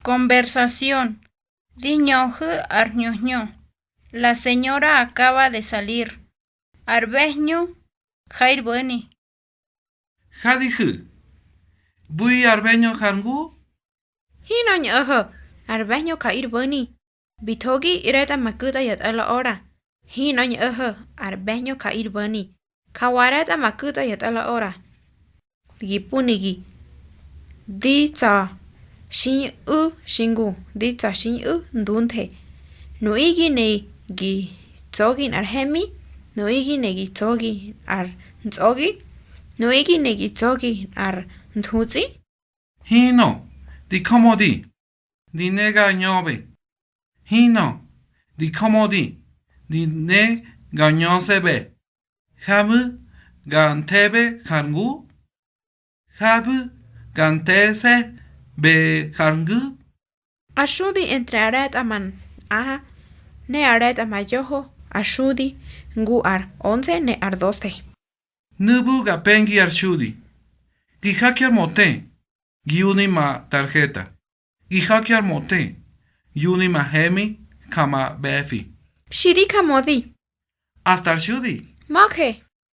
Conversación. Diñoju arñoño. La señora acaba de salir. Arbeño, Jair Boni. Jadiju. Bui arbeño hangu? Hinoñ arbeño Jair Boni. Bitogi ireta makuta yat ala ora. Hinoñ arbeño Jair Boni. Kawareta makuta yat ala ora. Gipunigi. Dita shin shingu. Dita shin ndunte. Nuigi ne gi tsogin arhemi. Nuigi ne gi tsogin ar ntsogi. Nuigi ne gi tsogin ar ntutsi. Hino. Di komodi. Di nega nyobe. Hino. Di komodi. Di ne ganyosebe. Habu gantebe hangu. Habu gantese be hangu. Ashudi entre aret aman. Aha. Ne aret amayoho. Ashudi. Ngu ar 11 ne ar 12. Nubu gapengi arshudi. Gihakiar mote. Giuni ma tarjeta. Gihakiar mote. Yuni ma hemi kama befi. Shirika modi. Hasta arshudi. Moke.